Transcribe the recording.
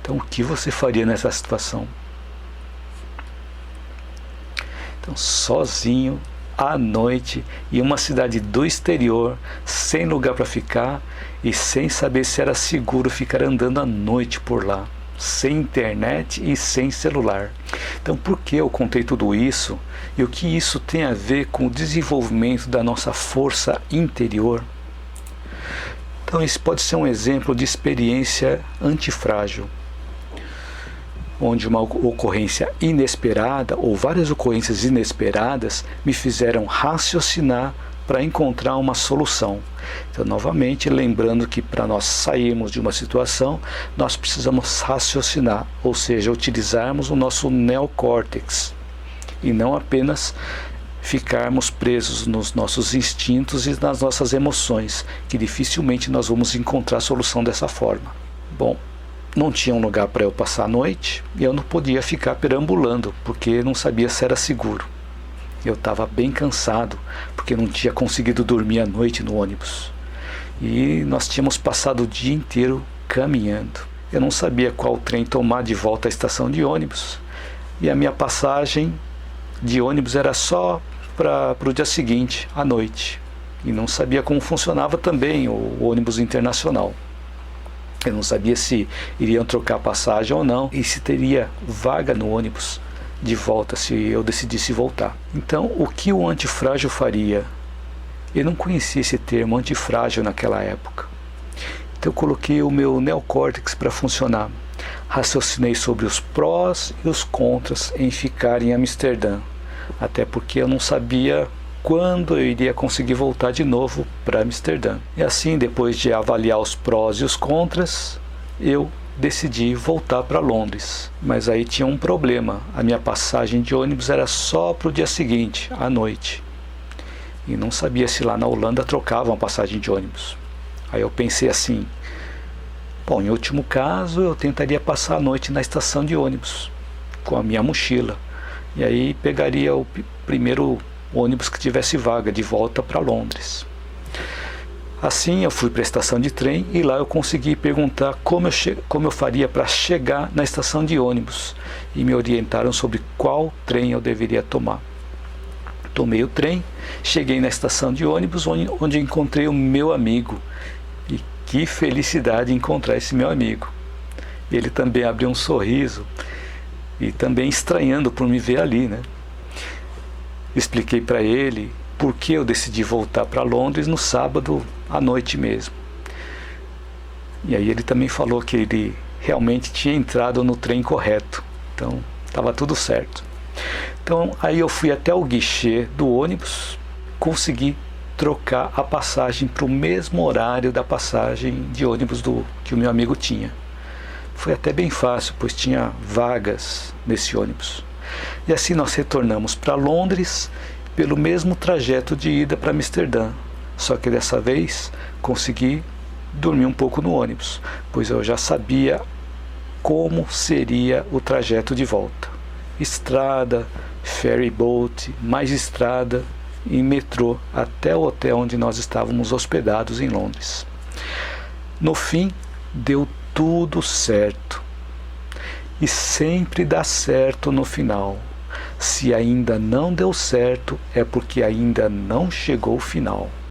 Então, o que você faria nessa situação? Então, sozinho, à noite, em uma cidade do exterior, sem lugar para ficar e sem saber se era seguro ficar andando à noite por lá, sem internet e sem celular. Então, por que eu contei tudo isso e o que isso tem a ver com o desenvolvimento da nossa força interior? Então, isso pode ser um exemplo de experiência antifrágil, onde uma ocorrência inesperada ou várias ocorrências inesperadas me fizeram raciocinar para encontrar uma solução. Então, novamente, lembrando que para nós sairmos de uma situação, nós precisamos raciocinar, ou seja, utilizarmos o nosso neocórtex e não apenas ficarmos presos nos nossos instintos e nas nossas emoções, que dificilmente nós vamos encontrar solução dessa forma. Bom, não tinha um lugar para eu passar a noite e eu não podia ficar perambulando, porque não sabia se era seguro. Eu estava bem cansado, porque não tinha conseguido dormir à noite no ônibus. E nós tínhamos passado o dia inteiro caminhando. Eu não sabia qual trem tomar de volta à estação de ônibus. E a minha passagem de ônibus era só para o dia seguinte, à noite. E não sabia como funcionava também o ônibus internacional. Eu não sabia se iriam trocar passagem ou não e se teria vaga no ônibus de volta se eu decidisse voltar. Então, o que o antifrágil faria? Eu não conhecia esse termo antifrágil naquela época. Então, eu coloquei o meu neocórtex para funcionar. Raciocinei sobre os prós e os contras em ficar em Amsterdã, até porque eu não sabia quando eu iria conseguir voltar de novo para Amsterdã. E assim, depois de avaliar os prós e os contras, eu decidi voltar para Londres. Mas aí tinha um problema, a minha passagem de ônibus era só para o dia seguinte, à noite. E não sabia se lá na Holanda trocavam a passagem de ônibus. Aí eu pensei assim, bom, em último caso eu tentaria passar a noite na estação de ônibus, com a minha mochila. E aí pegaria o primeiro ônibus que tivesse vaga de volta para Londres. Assim eu fui para a estação de trem e lá eu consegui perguntar como eu faria para chegar na estação de ônibus e me orientaram sobre qual trem eu deveria tomar. Tomei o trem, cheguei na estação de ônibus onde encontrei o meu amigo e que felicidade encontrar esse meu amigo. Ele também abriu um sorriso e também estranhando por me ver ali, né? Expliquei para ele por que eu decidi voltar para Londres no sábado à noite mesmo. E aí ele também falou que ele realmente tinha entrado no trem correto. Então, estava tudo certo. Então, aí eu fui até o guichê do ônibus, consegui trocar a passagem para o mesmo horário da passagem de ônibus que o meu amigo tinha. Foi até bem fácil, pois tinha vagas nesse ônibus. E assim nós retornamos para Londres pelo mesmo trajeto de ida para Amsterdã. Só que dessa vez consegui dormir um pouco no ônibus, pois eu já sabia como seria o trajeto de volta. Estrada, ferry boat, mais estrada e metrô até o hotel onde nós estávamos hospedados em Londres. No fim, deu tudo certo. E sempre dá certo no final. Se ainda não deu certo, é porque ainda não chegou o final.